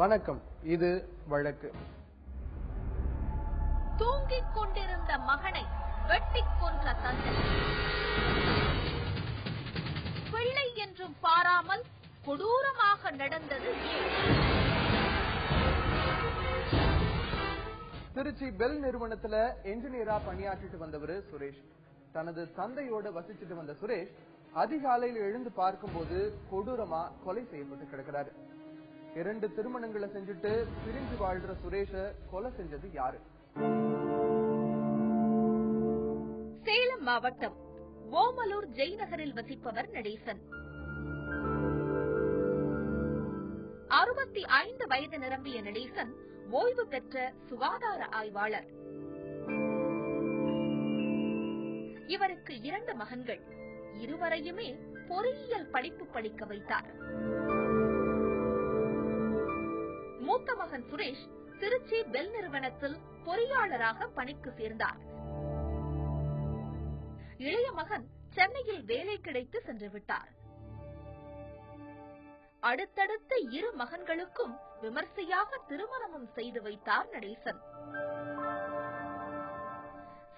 வணக்கம். இது வழக்கு. தூங்கிக் கொண்டிருந்த மகனை வெட்டிக் கொன்ற தந்தை, பிள்ளை என்றும் பாராமல் கொடூரமாக நடந்தது ஏன்? திருச்சி பெல் நிறுவனத்துல என்ஜினியரா பணியாற்றிட்டு வந்தவர் சுரேஷ். தனது தந்தையோட வசிச்சுட்டு வந்த சுரேஷ் அதிகாலையில் எழுந்து பார்க்கும்போது கொடூரமா கொலை செய்யப்பட்டு கிடக்கிறாரு. 2 திருமணங்களை செஞ்சுட்டு பிரிஞ்சு வாழ்ற சுரேஷ கொலை செஞ்சது யாரு? சேலம் மாவட்டம் ஓமலூர் ஜெய்நகரில் வசிப்பவர் நடேசன். 65 வயது நிரம்பிய நடேசன் ஓய்வு பெற்ற சுகாதார ஆய்வாளர். இவருக்கு 2 மகன்கள். இருவரையுமே பொறியியல் படிப்பு படிக்க வைத்தார். மூத்த மகன் சுரேஷ் திருச்சி பெல் நிறுவனத்தில் பொறியாளராக பணிக்கு சேர்ந்தார். இளைய மகன் சென்னையில் வேலை கிடைத்து சென்று விட்டார். அடுத்தடுத்த 2 மகன்களுக்கும் விமர்சையாக திருமணமும் செய்து வைத்தார் நடேசன்.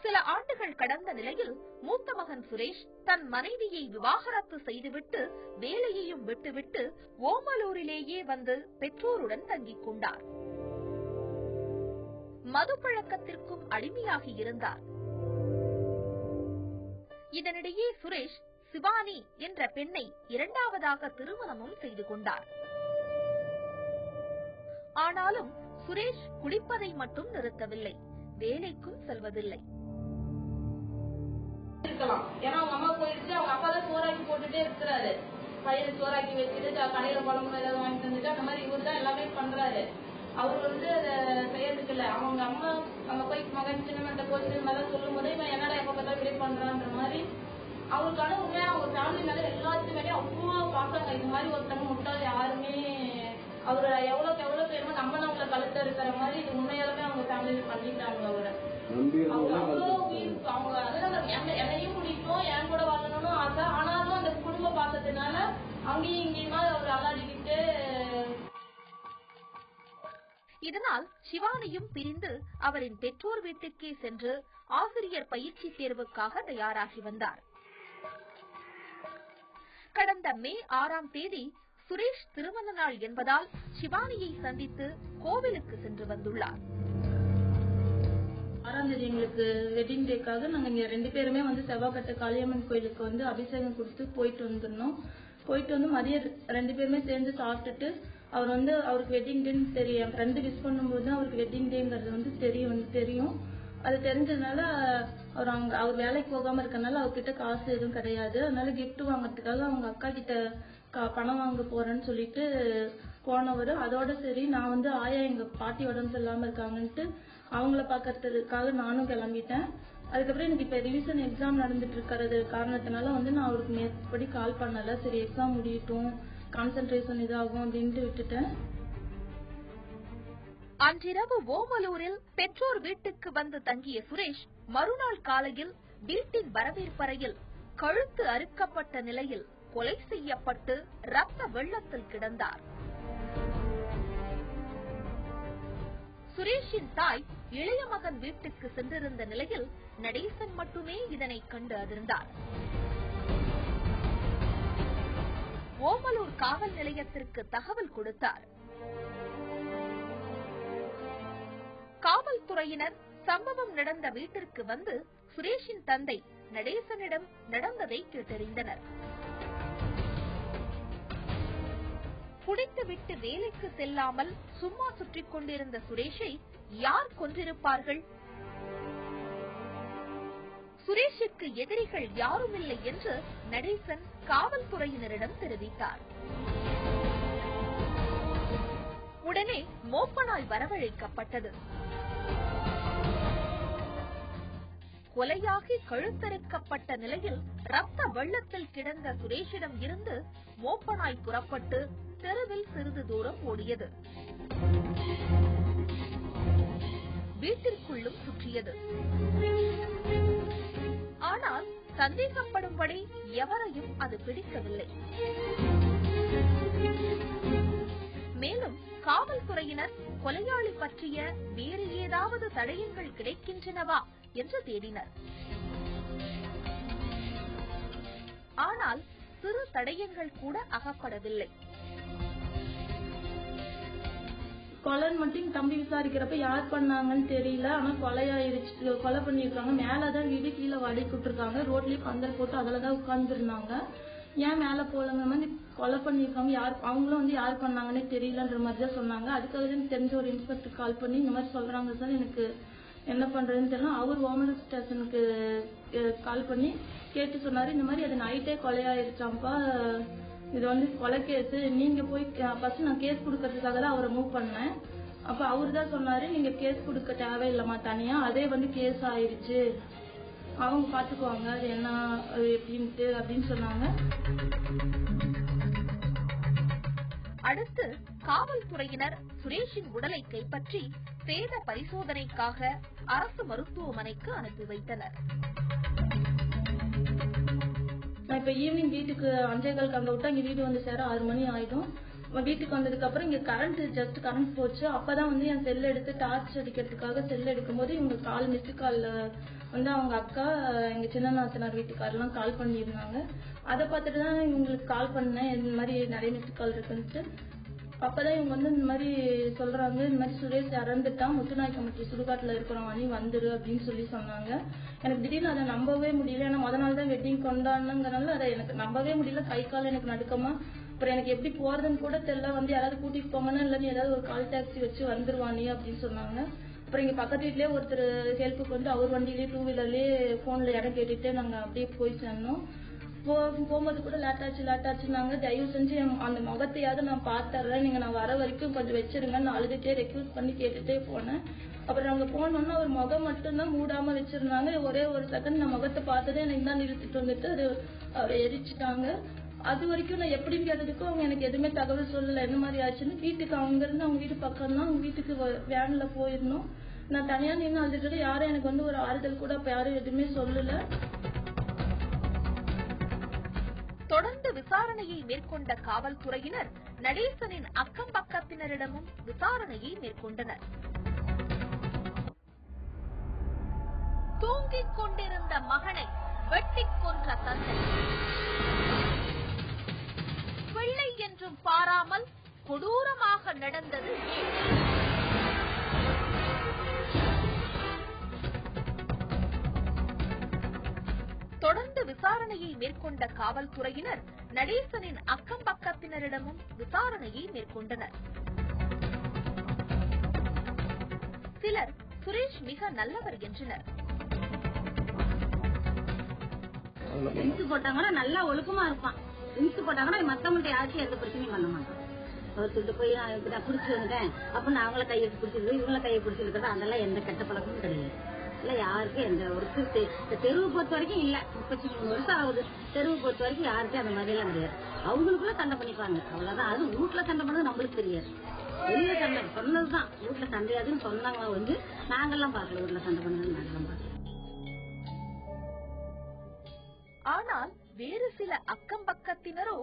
சில ஆண்டுகள் கடந்த நிலையில் மூத்த மகன் சுரேஷ் தன் மனைவியை விவாகரத்து செய்துவிட்டு வேலையையும் விட்டுவிட்டு ஓமலூரிலேயே வந்து பெற்றோருடன் தங்கிக் கொண்டார். மது பழக்கத்திற்கும் அடிமையாகி இருந்தார். இதனிடையே சுரேஷ் சிவானி என்ற பெண்ணை 2வதாக திருமணமும் செய்து கொண்டார். ஆனாலும் சுரேஷ் குடிப்பதை மட்டும் நிறுத்தவில்லை, வேலைக்கும் செல்வதில்லை. ஏன்னா அவங்க அம்மா போயிடுச்சு, அவங்க அப்பா தான் சோறாக்கி போட்டுட்டே இருக்கிறாரு. பையனுக்கு சோறாக்கி வச்சுட்டு கடையில குழம்பு ஏதாவது வாங்கி தந்துட்டு அந்த மாதிரி இவர் தான் எல்லாமே பண்றாரு. அவர் வந்து அதை செய்யறதுக்கு இல்ல. அவங்க அம்மா அங்க போய் மகன் சின்ன போச்சு மாதிரி சொல்லும் போது இவன் என்னடா எப்ப பார்த்தா இப்படி பண்றான்ற மாதிரி அவருக்கான உண்மையா அவங்க ஃபேமிலி மேல எல்லாத்துக்கு மேலே அவ்வளோ பாக்குறாங்க. இது மாதிரி ஒருத்தவங்க முட்டாள் யாருமே அவரை எவ்வளவுக்கு எவ்வளவு பேருமோ நம்மள கழுத்த இருக்கிற மாதிரி இது உண்மையாலுமே அவங்க ஃபேமிலி பண்ணிட்டாங்க. அவரை அவங்க என்னையும் பிடிக்கும், என் கூட வரணும்னு ஆசை. ஆனாலும் அந்த குடும்ப பார்த்ததுனால அங்கேயும் இங்கேயுமா அவர் அல்லாடிக்கிட்டு. இதனால் சிவானியும் பிரிந்து அவரின் பெற்றோர் வீட்டுக்கே சென்று ஆசிரியர் பயிற்சி தேர்வுக்காக தயாராகி வந்தார். கடந்த மே 6ஆம் தேதி சுரேஷ் திருமண நாள் என்பதால் சிவானியை சந்தித்து கோவிலுக்கு சென்று வந்துள்ளார். 6ஆம் தேதி எங்களுக்கு வெட்டிங் டேக்காக நாங்க 2 பேருமே வந்து செவ்வாய்க்கட்டை காளியம்மன் கோயிலுக்கு வந்து அபிஷேகம் கொடுத்து போயிட்டு வந்துடணும். போயிட்டு வந்து மதியம் 2 பேருமே சேர்ந்து சாப்பிட்டுட்டு அவர் வந்து அவருக்கு வெட்டிங் டேன்னு தெரியும். என் ஃப்ரெண்டு விஷ் பண்ணும்போது அவருக்கு வெட்டிங் டேங்கிறது வந்து தெரியும். அது தெரிஞ்சதுனால அவர் வேலைக்கு போகாம இருக்கனால அவர்கிட்ட காசு எதுவும் கிடையாது. அதனால கிஃப்ட் வாங்கறதுக்காக அவங்க அக்கா கிட்ட பணம் வாங்க போறேன்னு சொல்லிட்டு போனவர். அதோட சரி நான் வந்து ஆயா எங்க பாட்டி உடம்பு இல்லாம இருக்காங்கன்ட்டு அவங்கள பாக்கிறதுக்காக நானும் கிளம்பிட்டேன். அதுக்கப்புறம் எனக்கு இப்ப ரிவிஷன் எக்ஸாம் நடந்துட்டு இருக்கிறது காரணத்தினால வந்து நான் அவருக்கு மேற்படி கால் பண்ணல. சரி எக்ஸாம் முடியட்டும், கான்சென்ட்ரேஷன் இதாகும் அப்படின்ட்டு விட்டுட்டேன். அன்றிரவு ஓமலூரில் பெற்றோர் வீட்டுக்கு வந்து தங்கிய சுரேஷ் மறுநாள் காலையில் வீட்டின் வரவேற்பறையில் கழுத்து அறுக்கப்பட்ட நிலையில் கொலை செய்யப்பட்டு ரத்த வெள்ளத்தில் கிடந்தார். சுரேஷின் தாய் இளைய மகன் வீட்டுக்கு சென்றிருந்த நிலையில் நடேசன் மட்டுமே இதனை கண்டு அதிர்ந்தார். ஓமலூர் காவல் நிலையத்திற்கு தகவல் கொடுத்தார். காவல்துறையினர் சம்பவம் நடந்த வீட்டிற்கு வந்து சுரேஷின் தந்தை நடேசனிடம் நடந்ததை கேட்டறிந்தனர். குடித்துவிட்டு வேலைக்கு செல்லாமல் சும்மா சுற்றிக் கொண்டிருந்த சுரேஷை யார் கொன்றிருப்பார்கள்? சுரேஷுக்கு எதிரிகள் யாரும் இல்லை என்று நடேசன் காவல்துறையினரிடம் தெரிவித்தார். உடனே மோப்பனாய் வரவழைக்கப்பட்டது. கொலையாகி கழுத்தறுக்கப்பட்ட நிலையில் ரத்த வெள்ளத்தில் கிடந்த சுரேஷிடம் இருந்து மோப்பனாய் புறப்பட்டு தெருவில் சிறிது தூரம் ஓடியது. வீட்டிற்குள்ளும் சுற்றியது. ஆனால் சந்தேகப்படும்படி எவரையும் அது பிடிக்கவில்லை. மேலும் காவல்துறையினர் கொலையாளி பற்றிய வேறு ஏதாவது தடயங்கள் கிடைக்கின்றனவா என்று தேடினர். ஆனால் சிறு தடயங்கள் கூட அகப்படவில்லை. கொலை மட்டும் தம்பி விசாரிக்கிறப்ப யார் பண்ணாங்கன்னு தெரியல. ஆனா கொலையாயிருச்சு, கொலை பண்ணிருக்காங்க. மேலதான் வீடு, கீழே வடிக்கிட்டு இருக்காங்க. ரோட்லயே பந்தல் போட்டு அதுலதான் உட்கார்ந்து இருந்தாங்க. ஏன் மேல போலங்க மாதிரி கொலை பண்ணிருக்காங்க, யார் அவங்களும் வந்து யார் பண்ணாங்கன்னு தெரியலன்ற மாதிரிதான் சொன்னாங்க. அதுக்காக தெரிஞ்ச ஒரு இன்ஸ்பெக்டர் கால் பண்ணி இந்த மாதிரி சொல்றாங்க சார், எனக்கு என்ன பண்றதுன்னு தெரியல. அவர் ஓமலூர் ஸ்டேஷனுக்கு கால் பண்ணி கேட்டு சொன்னாரு, இந்த மாதிரி அது நைட்டே கொலையாயிருச்சாம்பா, இது வந்து கொலை கேஸ், நீங்க போய் ஃபர்ஸ்ட் நான் கேஸ் கொடுக்கறதுக்காக தான் அவரை மூவ் பண்ணேன். அப்ப அவரு தான் சொன்னாரு, நீங்க கேஸ் கொடுக்க தேவையில்லைமா தனியா, அதே வந்து கேஸ் ஆயிருச்சு, அவங்க பாத்துக்குவாங்க அது என்ன எப்படின்ட்டு அப்படின்னு சொன்னாங்க. அடுத்து காவல்துறையினர் சுரேஷின் உடலை கைப்பற்றி சேத பரிசோதனைக்காக அரசு மருத்துவமனைக்கு அனுப்பி வைத்தனர். இப்ப ஈவினிங் வீட்டுக்கு 5:15 அங்க விட்டா இங்க வீடு வந்து சேர 6 மணி ஆயிடும். வீட்டுக்கு வந்ததுக்கு அப்புறம் இங்க கரண்ட் போச்சு. அப்பதான் வந்து என் செல் எடுத்து டார்ச் அடிக்கிறதுக்காக செல் எடுக்கும் போது இவங்க கால் மிஸ்டு கால்ல வந்து அவங்க அக்கா, எங்க சின்ன நாத்தனார் வீட்டுக்காரெல்லாம் கால் பண்ணியிருந்தாங்க. அதை பார்த்துட்டு தான் இவங்களுக்கு கால் பண்ணேன், இந்த மாதிரி நிறைய மிஸ்டு கால் இருக்குன்ட்டு. அப்பதான் இவங்க வந்து இந்த மாதிரி சொல்றாங்க, இந்த மாதிரி சுரேஷ் இறந்துட்டான், முத்துநாய் கமிட்டி சுடுகாட்டுல இருக்கிறவங்க நீ வந்துரு அப்படின்னு சொல்லி சொன்னாங்க. எனக்கு திடீர்னு அதை நம்பவே முடியல. ஏன்னா முத நாள் தான் வெட்டிங் கொண்டாடுனால அதை எனக்கு நம்பவே முடியல. கை கால் எனக்கு நடுக்கமா, அப்புறம் எனக்கு எப்படி போறதுன்னு கூட தெரியல. வந்து யாராவது கூட்டிட்டு போங்கன்னா இல்ல நீ ஏதாவது ஒரு கால் டாக்ஸி வச்சு வந்துருவானி அப்படின்னு சொன்னாங்க. அப்புறம் இங்க பக்கத்து வீட்லயே ஒருத்தர் ஹெல்ப்புக்கு வந்து அவர் வண்டியிலேயே 2 வீலர்லயே போன்ல இடம் கேட்டுட்டு நாங்க அப்படியே போய் சேர்ந்தோம். போகும்போது கூட லேட் ஆச்சுன்னாங்க. தயவு செஞ்சு அந்த முகத்தையாவது நான் பாத்துறேன், நீங்க நான் வர வரைக்கும் கொஞ்சம் வச்சிருங்க, நான் அழுதுட்டே ரெக்வஸ்ட் பண்ணி கேட்டுட்டே போனேன். அப்புறம் நாங்க போனோம்னா ஒரு முகம் மட்டும்தான் மூடாம வச்சிருந்தாங்க. ஒரே ஒரு செகண்ட் நான் முகத்தை பார்த்ததே எனக்கு தான் நிறுத்திட்டு வந்துட்டு அது அவரை எரிச்சுட்டாங்க. அது வரைக்கும் நான் எப்படின்னு கேட்டதுக்கும் அவங்க எனக்கு எதுவுமே தகவல் சொல்லல என்ன மாதிரி ஆச்சுன்னு. வீட்டுக்கு அவங்க இருந்து அவங்க வீட்டு பக்கம் தான், அவங்க வீட்டுக்கு வேன்ல போயிருந்தோம். நான் தனியா நின்று அழுதுட்டு யாரும் எனக்கு வந்து ஒரு ஆறுதல் கூட அப்ப யாரும் எதுவுமே சொல்லல. தொடர்ந்து விசாரணையை மேற்கொண்ட காவல்துறையினர் நடேசனின் அக்கம் பக்கத்தினரிடமும் விசாரணையை மேற்கொண்டனர். தூங்கிக் கொண்டிருந்த மகனை வெட்டிக் கொன்ற தந்தை, பிள்ளை என்றும் பாராமல் கொடூரமாக நடந்தது. தொடர்ந்து விசாரணையை மேற்கொண்ட காவல்துறையினர் நடேசனின் அக்கம் பக்கத்தினரிடமும் விசாரணையை மேற்கொண்டனர். சிலர் சுரேஷ் மிக நல்லவர் என்றனர். போட்டாங்கன்னா நல்லா ஒழுக்கமா இருப்பான். போட்டாங்கன்னா மத்தவங்கள்ட்ட யாருக்கும் எந்த பிரச்சனையும் பண்ண மாட்டான். ஒருத்தர் போய் நான் குடிச்சு வந்தேன் அப்படின்னு அவங்கள கையை பிடிச்சிருக்கு, இவங்கள கையை பிடிச்சிருக்கிறது, அதெல்லாம் எந்த கெட்ட பழக்கமும் கிடையாது. இல்ல யாருக்கும் எந்த ஒரு தெருவு பொறுத்த வரைக்கும் இல்ல, 33 வருஷம் ஆகுது. தெருவு பொறுத்த வரைக்கும் யாருக்கும் அந்த மாதிரி எல்லாம் கிடையாது. அவங்களுக்குள்ள சண்டை பண்ணிப்பாங்க, அவ்வளவுதான். அது வீட்டுல சண்டை பண்ணது நம்மளுக்கு தெரியாது. வெளியில சண்டை சொன்னதுதான், வீட்டுல சண்டையாதுன்னு சொன்னாங்க வந்து நாங்கெல்லாம் பாக்கல, வீட்டுல சண்டை பண்ணது நாங்கெல்லாம் பாக்கல. ஆனால் வேறு சில அக்கம் பக்கத்தினரோ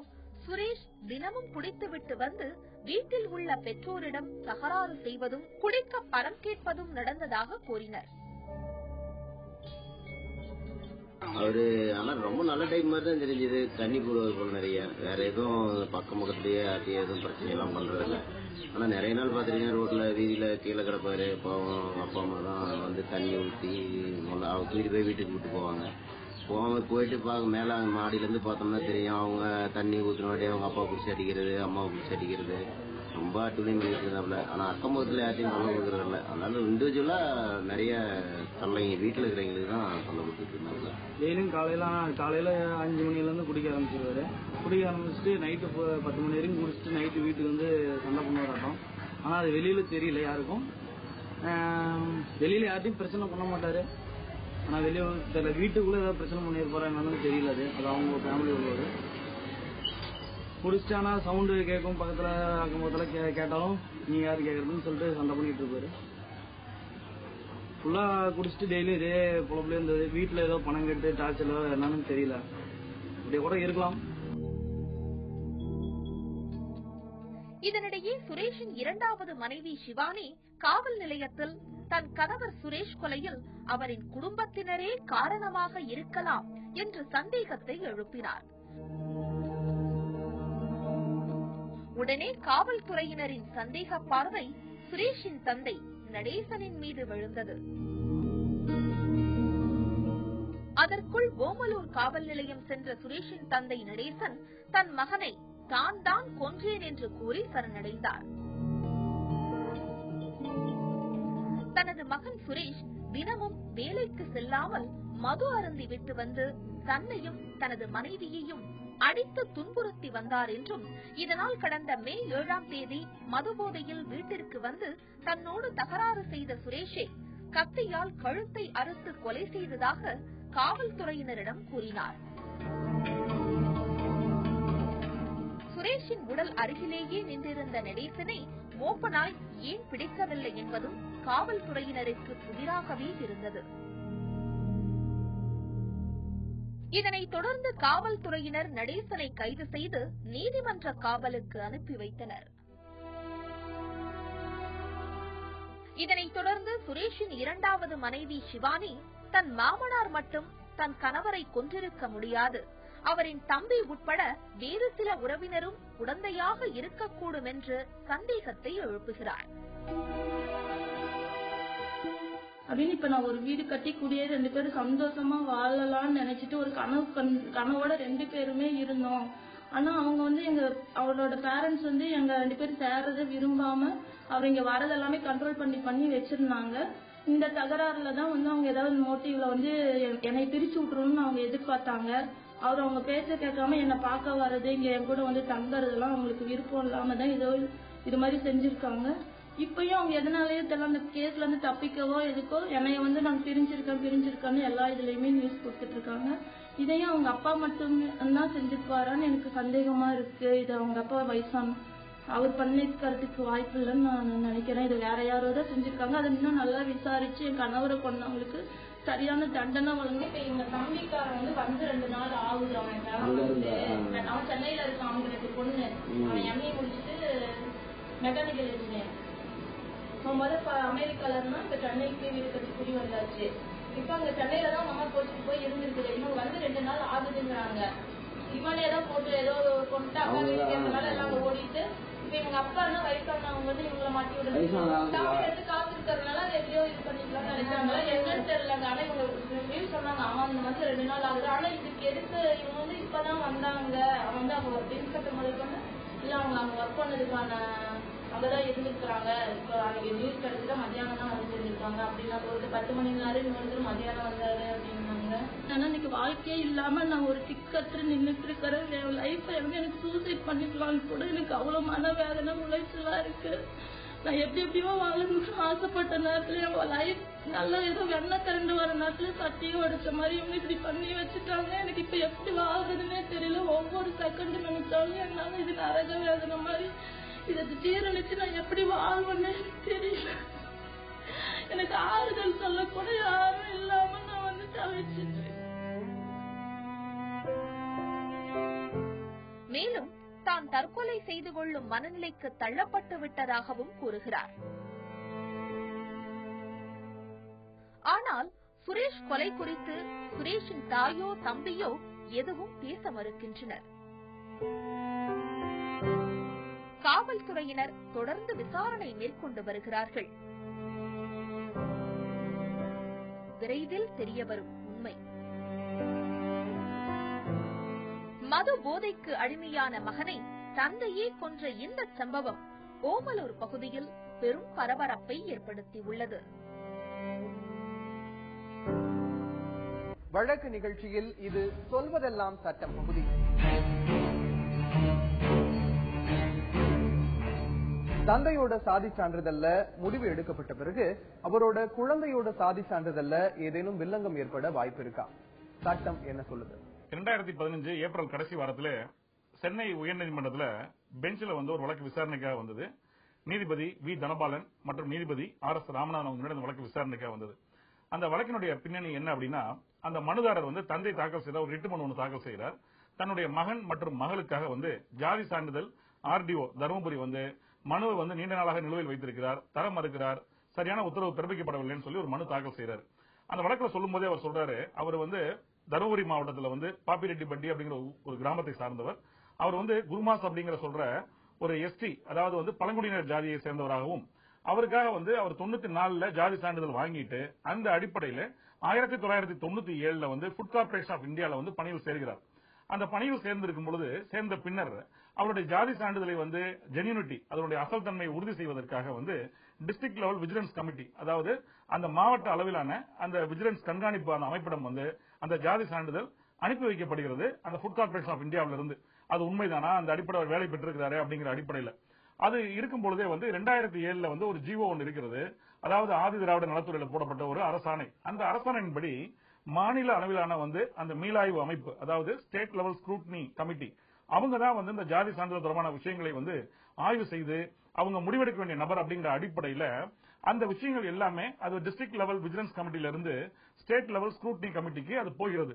சுரேஷ் தினமும் குடித்துவிட்டு வந்து வீட்டில் உள்ள பெற்றோரிடம் தகராறு செய்வதும் குடிக்க பணம் கேட்பதும் நடந்ததாக கூறினர். அவரு ஆனா ரொம்ப நல்ல டைம் மாதிரி தான் தெரிஞ்சது. தண்ணி போடுவது போல நிறைய, வேற எதுவும் பக்கம் பக்கத்துலயே ஆட்டி எதுவும் பிரச்சனை எல்லாம் பண்றது இல்லை. ஆனா நிறைய நாள் பாத்துட்டீங்கன்னா ரோட்ல வீதியில கீழே கிடப்பாரு. பாவம் அப்பா அம்மா தான் வந்து தண்ணி ஊற்றி அவங்க தூக்கிட்டு போய் வீட்டுக்கு விட்டு போவாங்க. போயிட்டு மேல மாடியில இருந்து பார்த்தோம்னா தெரியும், அவங்க தண்ணி ஊற்றினோடே அவங்க அப்பா பிடிச்சி அடிக்கிறது, அம்மாவை பிடிச்சி அடிக்கிறது, ரொம்ப அட்டுலையும் பண்ணிட்டு இருந்தாப்புல. ஆனா அக்கம் பக்கத்துல யார்ட்டையும் தொல்லை கொடுக்கறது இல்லை. அதனால இண்டிவிஜுவலா நிறைய தொல்லைங்க வீட்டுல இருக்கிறவங்களுக்கு தான் தொல்லை கொடுத்துட்டு இருந்தாங்க. டெய்லியும் காலையில 5 மணில இருந்து குடிக்க ஆரம்பிச்சிருவாரு. குடிக்க ஆரம்பிச்சுட்டு நைட்டு 10 மணி வரைக்கும் குடிச்சிட்டு நைட்டு வீட்டுக்கு வந்து சண்டை பண்ண வராட்டம். ஆனா அது வெளியில தெரியல யாருக்கும். வெளியில யார்ட்டையும் பிரச்சனை பண்ண மாட்டாரு. ஆனா வெளியே தெரியல, வீட்டுக்குள்ள ஏதாவது பிரச்சனை பண்ணிருப்பாரு என்னன்னு தெரியல. அது அவங்க ஃபேமிலி உள்ளது. குடிச்சிட்டானா சவுண்டு கேட்கும், பக்கத்துல அக்கம் பக்கத்துல கேட்டாலும் நீ யாரு கேட்கறதுன்னு சொல்லிட்டு சண்டை பண்ணிட்டு இருப்பாரு. ஃபுல்லா குடிச்சிட்டு டெய்லி இதே பொழப்புல இருந்தது. வீட்டுல ஏதோ பணம் கேட்டு டார்ச்சர் என்னன்னு தெரியல, இப்படியே கூட இருக்கலாம். இதனிடையே சுரேஷின் இரண்டாவது மனைவி சிவானி காவல் நிலையத்தில் தன் கணவர் சுரேஷ் கொலையில் அவரின் குடும்பத்தினரே காரணமாக இருக்கலாம் என்று சந்தேகத்தை எழுப்பினார். உடனே காவல்துறையினரின் சந்தேக பார்வை சுரேஷின் தந்தை நடேசனின் மீது விழுந்தது. அதற்குள் ஓமலூர் காவல் நிலையம் சென்ற சுரேஷின் தந்தை நடேசன் தன் மகனை தான் கொன்றேன் என்று கூறி சரணடைந்தார். தனது மகன் சுரேஷ் தினமும் வேலைக்கு செல்லாமல் மது அருந்தி விட்டு வந்து தன்னையும் தனது மனைவியையும் அடித்து துன்புறுத்தி வந்தார் என்றும், இதனால் கடந்த மே 7ஆம் தேதி மதுபோதையில் வீட்டிற்கு வந்து தன்னோடு தகராறு செய்த சுரேஷை கத்தியால் கழுத்தை அறுத்து கொலை செய்ததாக காவல்துறையினரிடம் கூறினார். சுரேஷின் உடல் அருகிலேயே நின்றிருந்த நடேசனை மோப்பனாய் ஏன் பிடிக்கவில்லை என்பதும் காவல்துறையினருக்கு புதிராகவே இருந்தது. இதனைத் தொடர்ந்து காவல்துறையினர் நடேசனை கைது செய்து நீதிமன்ற காவலுக்கு அனுப்பி வைத்தனர். இதனைத் தொடர்ந்து சுரேஷின் இரண்டாவது மனைவி சிவானி தன் மாமனார் மட்டும் தன் கணவரை கொன்றிருக்க முடியாது, அவரின் தம்பி உட்பட வேறு சில உறவினரும் உடந்தையாக இருக்கக்கூடும் என்று சந்தேகத்தை எழுப்புகிறார். அப்படின்னு இப்ப நான் ஒரு வீடு கட்டி கூடிய 2 பேரும் சந்தோஷமா வாழலாம்னு நினைச்சிட்டு ஒரு கனவோட 2 பேருமே இருந்தோம். ஆனா அவங்க அவரோட பேரண்ட்ஸ் எங்க 2 பேரும் சேர்றதை விரும்பாம அவர் இங்க வரது எல்லாமே கண்ட்ரோல் பண்ணி வச்சிருந்தாங்க. இந்த தகராறுல தான் அவங்க ஏதாவது மோட்டிவ்ல என்னை பிரிச்சு விட்டுருன்னு அவங்க எதிர்பார்த்தாங்க. அவர் அவங்க பேச கேட்காம என்னை பார்க்க வர்றது, இங்க என் கூட தங்கறதெல்லாம் அவங்களுக்கு விருப்பம் இல்லாம தான் இது மாதிரி செஞ்சிருக்காங்க. இப்பயும் அவங்க எதனாலயே தெரியல அந்த கேஸ்ல தப்பிக்கவோ எதுக்கோ என்னைய நான் பிரிஞ்சிருக்கேன்னு எல்லா இதுலயுமே நியூஸ் கொடுத்துட்டு இருக்காங்க. இதையும் அவங்க அப்பா மட்டும் தான் செஞ்சிருப்பாரான்னு எனக்கு சந்தேகமா இருக்கு. இது அவங்க அப்பா வயசான அவர் பண்ணிருக்கிறதுக்கு வாய்ப்பு இல்லைன்னு நான் நினைக்கிறேன். இது வேற யாரோட செஞ்சிருக்காங்க. அதை இன்னும் நல்லா விசாரிச்சு என் கணவரை கொண்டவங்களுக்கு சரியான தண்டனை வழங்க. இப்ப எங்க தம்பிக்காரன் வந்து 2 நாள் ஆகுது. அவன் சென்னையில இருக்கான். அவங்க 2 பொண்ணு. அவன் எம்ஏ முடிச்சுட்டு மெக்கானிக்கல் இன்ஜினியர். முதல்ல அமெரிக்கால இருந்தா இப்ப சென்னைக்கு வீடு கட்டி குடி வந்தாச்சு. இப்ப அங்க சென்னையில தான் அம்மா போட்டு போய் இருந்திருக்குது. இவங்க 2 நாள் ஆகுதுங்கிறாங்க. இவனே ஏதோ போட்டு ஏதோ கொண்டு அக்கா வீட்டுக்கு எல்லாம் ஓடிட்டு இப்ப எங்க அப்பா வயசானவங்க இவங்களை மாட்டி விடுறது காசு இருக்கிறதுனால அதை எப்படியோ இது பண்ணிக்கலாம்னு நினைச்சாங்க. என்னன்னு தெரியலங்க. ஆனா இவங்க சொன்னாங்க ஆமா இந்த மாதிரி 2 நாள் ஆகுது. ஆனா இதுக்கு எதுக்கு இவங்க இப்பதான் வந்தாங்க. அவங்க அவங்க பின் கட்ட முறைக்கு இல்ல அவங்க ஒர்க் பண்ணதுக்கான அங்கதான் இருந்துருக்காங்க. இப்போ அன்னைக்கு நியூஸ் கிடைச்சா மத்தியானம் தான் வந்து இருந்திருக்காங்க அப்படின்னா ஒரு 10 மணி நேரம் இன்னொரு மத்தியானம் வந்தாரு அப்படின்னாங்க. ஆனா இன்னைக்கு வாழ்க்கையே இல்லாம நான் ஒரு திக்கற்று நின்றுட்டு இருக்கிறேன். என் லைஃப் எனக்கு சூசைட் பண்ணிக்கலாம்னு கூட எனக்கு அவ்வளவு மனவேதனை உழைச்சலா இருக்கு. நான் எப்படியோ வாழணும்னு ஆசைப்பட்ட நேரத்துல என் லைஃப் நல்லா ஏதோ வெண்ணெய் திரண்டு வர நேரத்துல சட்டியும் அடிச்ச மாதிரி இவங்க இப்படி பண்ணி வச்சுட்டாங்க. எனக்கு இப்ப எப்படி வாழ்றதுன்னே தெரியல. ஒவ்வொரு செகண்ட் நினைச்சாலும் என்னால இது நரக வேதனை மாதிரி இதை ஜீரணிச்சு நான் எப்படி வாழ்வேன்னு தெரியல. எனக்கு ஆறுதல் சொல்ல கூட யாரும் இல்லாம நான் தவிச்சிட்டு. மேலும் தான் தற்கொலை செய்து கொள்ளும் மனநிலைக்கு தள்ளப்பட்டு விட்டதாகவும் கூறுகிறார். ஆனால் சுரேஷ் கொலை குறித்து சுரேஷின் தாயோ தம்பியோ எதுவும் பேச மறுக்கின்றனர். காவல்துறையினர் தொடர்ந்து விசாரணை மேற்கொண்டு வருகிறார்கள். விரைவில் தெரியவரும் உண்மை. மது போதைக்கு அடிமையான மகனை தந்தையே கொன்ற இந்த சம்பவம் ஓமலூர் பகுதியில் பெரும் பரபரப்பை ஏற்படுத்தியுள்ளது. வழக்கு நிகழ்ச்சியில் இது சொல்வதெல்லாம் சட்டம் பகுதி. தந்தையோட சாதி சான்றிதழ்ல முடிவு எடுக்கப்பட்ட பிறகு அவரோட குழந்தையோட சாதி சான்றிதழ்ல ஏதேனும் வில்லங்கம் ஏற்பட வாய்ப்பு இருக்கா? சட்டம் என்ன சொல்லுது? 2015 ஏப்ரல் கடைசி வாரத்துல சென்னை உயர்நீதிமன்றத்துல பெஞ்சில ஒரு வழக்கு விசாரணைக்காக வந்தது. நீதிபதி வி தனபாலன் மற்றும் நீதிபதி RS ராமநாதன் முன்னாடி அந்த வழக்கு விசாரணைக்காக வந்தது. அந்த வழக்கினுடைய பின்னணி என்ன அப்படின்னா, அந்த மனுதாரர் தந்தை தாக்கல் செய்த ஒரு ரிட்டு மனு தாக்கல் செய்கிறார். தன்னுடைய மகன் மற்றும் மகளுக்காக ஜாதி சான்றிதழ் ஆர்டிஓ தருமபுரி வந்து மனுவை வந்து நீண்ட நாளாக நிலுவையில் வைத்திருக்கிறார், தர மறுக்கிறார், சரியான உத்தரவு பிறப்பிக்கப்படவில்லைன்னு சொல்லி ஒரு மனு தாக்கல் செய்யறாரு. அந்த வழக்கில் சொல்லும் போதே அவர் சொல்றாரு, அவர் வந்து தருமபுரி மாவட்டத்தில் வந்து பாப்பிரெட்டிப்பட்டி அப்படிங்கிற ஒரு கிராமத்தை சார்ந்தவர். அவர் வந்து குருமாஸ் அப்படிங்கிற சொல்ற ஒரு எஸ்டி, அதாவது வந்து பழங்குடியினர் ஜாதியை சேர்ந்தவராகவும், அவருக்காக வந்து அவர் 94ல ஜாதி சான்றிதழ் வாங்கிட்டு அந்த அடிப்படையில் 1997ல வந்து ஃபுட் கார்பரேஷன் ஆஃப் இந்தியால வந்து பணியில் சேர்கிறார். அந்த பணியில் சேர்ந்திருக்கும் பொழுது சேர்ந்த பின்னர் அவருடைய ஜாதி சான்றிதழை வந்து ஜெனியூனிட்டி, அதனுடைய அசல் தன்மையை உறுதி செய்வதற்காக வந்து டிஸ்ட்ரிக்ட் லெவல் விஜிலன்ஸ் கமிட்டி, அதாவது அந்த மாவட்ட அளவிலான அந்த விஜிலன்ஸ் கண்காணிப்பு அந்த அமைப்பிடம் வந்து அந்த ஜாதி சான்றிதழ் அனுப்பி வைக்கப்படுகிறது அந்த ஃபுட் கார்பரேஷன் ஆஃப் இந்தியாவில இருந்து. அது உண்மைதானா, அந்த அடிப்படையில் வேலை பெற்றிருக்கிறாரு அப்படிங்கிற அடிப்படையில் அது இருக்கும் பொழுதே வந்து 2007ல வந்து ஒரு ஜிஓ ஒன்று இருக்கிறது. அதாவது ஆதி திராவிட நலத்துறையில போடப்பட்ட ஒரு அரசாணை. அந்த அரசாணையின்படி மாநில அளவிலான வந்து அந்த மீளாய்வு அமைப்பு, அதாவது ஸ்டேட் லெவல் ஸ்க்ரூட்னி கமிட்டி, அவங்க தான் வந்து இந்த ஜாதி சான்றிதழ் தொடர்பான விஷயங்களை வந்து ஆய்வு செய்து அவங்க முடிவெடுக்க வேண்டிய நபர் அப்படிங்கிற அடிப்படையில் அந்த விஷயங்கள் எல்லாமே அது டிஸ்ட்ரிக்ட் லெவல் விஜிலன்ஸ் கமிட்டியில இருந்து ஸ்டேட் லெவல் ஸ்க்ரூட்னி கமிட்டிக்கு அது போகிறது.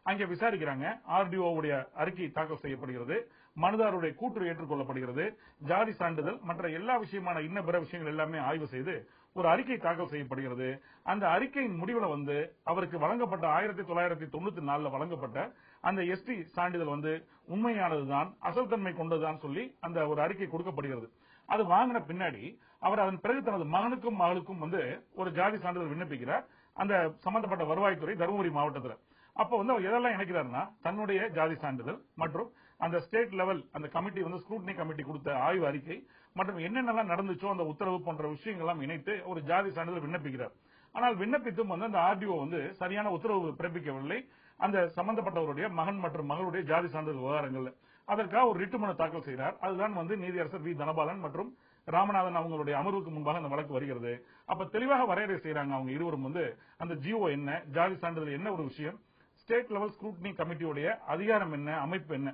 அங்கே விசாரிக்கிறாங்க. ஆர்டிஓ உடைய அறிக்கை தாக்கல் செய்யப்படுகிறது, மனுதாரருடைய கூற்று ஏற்றுக்கொள்ளப்படுகிறது, ஜாதி சான்றிதழ் மற்ற எல்லா விஷயமான இன்ன பிற விஷயங்கள் எல்லாமே ஆய்வு செய்து ஒரு அறிக்கை தாக்கல் செய்யப்படுகிறது. அந்த அறிக்கையின் முடிவில் வந்து அவருக்கு வழங்கப்பட்ட 1994ல வழங்கப்பட்ட அந்த எஸ்டி சான்றிதழ் வந்து உண்மையானதுதான், அசல் தன்மை கொண்டதுதான் சொல்லி அந்த ஒரு அறிக்கை கொடுக்கப்படுகிறது. அது வாங்கின பின்னாடி அவர் அதன் பிறகு தனது மகனுக்கும் மகளுக்கும் வந்து ஒரு ஜாதி சான்றிதழ் விண்ணப்பிக்கிறார் அந்த சம்பந்தப்பட்ட வருவாய்த்துறை தருமபுரி மாவட்டத்தில். அப்ப வந்து அவர் எதெல்லாம் இணைக்கிறாருன்னா, தன்னுடைய ஜாதி சான்றிதழ் மற்றும் அந்த ஸ்டேட் லெவல் அந்த கமிட்டி வந்து ஸ்க்ரூட்னி கமிட்டி கொடுத்த ஆய்வு அறிக்கை மற்றும் என்னென்னலாம் நடந்துச்சோ அந்த உத்தரவு போன்ற விஷயங்கள்லாம் இணைத்து ஒரு ஜாதி சான்றிதழ் விண்ணப்பிக்கிறார். ஆனால் விண்ணப்பித்தும் வந்து அந்த ஆர்டிஓ வந்து சரியான உத்தரவு பிறப்பிக்கவில்லை அந்த சம்பந்தப்பட்டவருடைய மகன் மற்றும் மகளுடைய ஜாதி சான்றிதழ் விவகாரங்கள். அதற்காக ஒரு ரிட்டு மனு தாக்கல் செய்கிறார். அதுதான் வந்து நீதியரசர் வி தனபாலன் மற்றும் ராமநாதன் அவங்களுடைய அமர்வுக்கு முன்பாக அந்த வழக்கு வருகிறது. அப்ப தெளிவாக வரையறை செய்யறாங்க அவங்க இருவரும் வந்து அந்த ஜிஓ என்ன, ஜாதி சான்றிதழ் என்ன ஒரு விஷயம், ஸ்டேட் லெவல் ஸ்க்ரூட்னி கமிட்டியுடைய அதிகாரம் என்ன, அமைப்பு என்ன,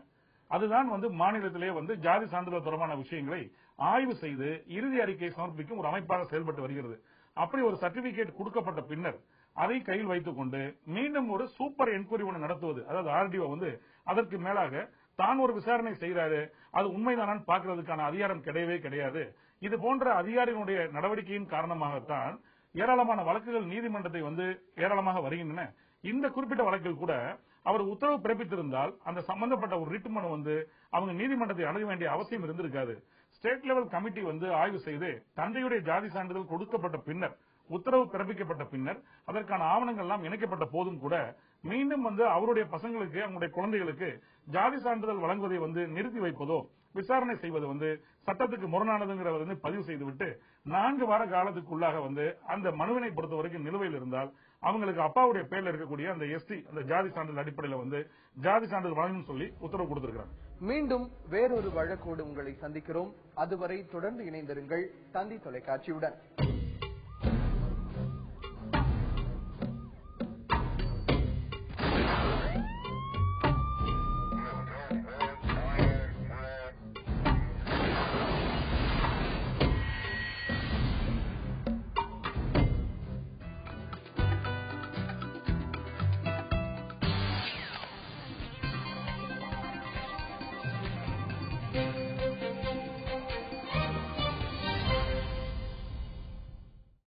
அதுதான் வந்து மாநிலத்திலே வந்து ஜாதி சான்றிதழ் தொடர்பான விஷயங்களை ஆய்வு செய்து இறுதி அறிக்கையை சமர்ப்பிக்கும் ஒரு அமைப்பாக செயல்பட்டு வருகிறது. அப்படி ஒரு சர்டிபிகேட் கொடுக்கப்பட்ட பின்னர் அதை கையில் வைத்துக் கொண்டு மீண்டும் ஒரு சூப்பர் என்கொயரி ஒன்று நடத்துவது, அதாவது ஆர்டிஓ வந்து அதற்கு மேலாக தான் ஒரு விசாரணை செய்கிறாரு, அது உண்மைதானான்னு பார்க்கறதுக்கான அதிகாரம் கிடையவே கிடையாது. இது போன்ற அதிகாரிகளுடைய நடவடிக்கையின் காரணமாகத்தான் ஏராளமான வழக்குகள் நீதிமன்றத்தை வந்து ஏராளமாக வருகின்றன. இந்த குறிப்பிட்ட வழக்கில் கூட அவர் உத்தரவு பிறப்பித்திருந்தால் அந்த சம்பந்தப்பட்ட ஒரு ரிட் மனு வந்து அவங்க நீதிமன்றத்தை அணுக வேண்டிய அவசியம் இருந்திருக்காது. ஸ்டேட் லெவல் கமிட்டி வந்து ஆய்வு செய்து தந்தையுடைய ஜாதி சான்றிதழ் கொடுக்கப்பட்ட பின்னர், உத்தரவு பிறப்பிக்கப்பட்ட பின்னர் அதற்கான ஆவணங்கள் எல்லாம் இணைக்கப்பட்ட போதும் கூட மீண்டும் வந்து அவருடைய பசங்களுக்கு, அவங்களுடைய குழந்தைகளுக்கு ஜாதி சான்றிதழ் வழங்குவதை வந்து நிறுத்தி வைப்பதோ விசாரணை செய்வது வந்து சட்டத்துக்கு முரணானதுங்கிறத வந்து பதிவு செய்துவிட்டு 4 வார காலத்துக்குள்ளாக வந்து அந்த மனுவினை பொறுத்த வரைக்கும் நிலுவையில் இருந்தால் அவங்களுக்கு அப்பாவுடைய பேர்ல இருக்கக்கூடிய அந்த எஸ்டி அந்த ஜாதி சான்றிதழ் அடிப்படையில் வந்து ஜாதி சான்றிதழ் வழங்கணும்னு சொல்லி உத்தரவு கொடுத்திருக்கிறாங்க. மீண்டும் வேறொரு வழக்கோடு உங்களை சந்திக்கிறோம். அதுவரை தொடர்ந்து இணைந்திருங்கள் தந்தி தொலைக்காட்சியுடன்.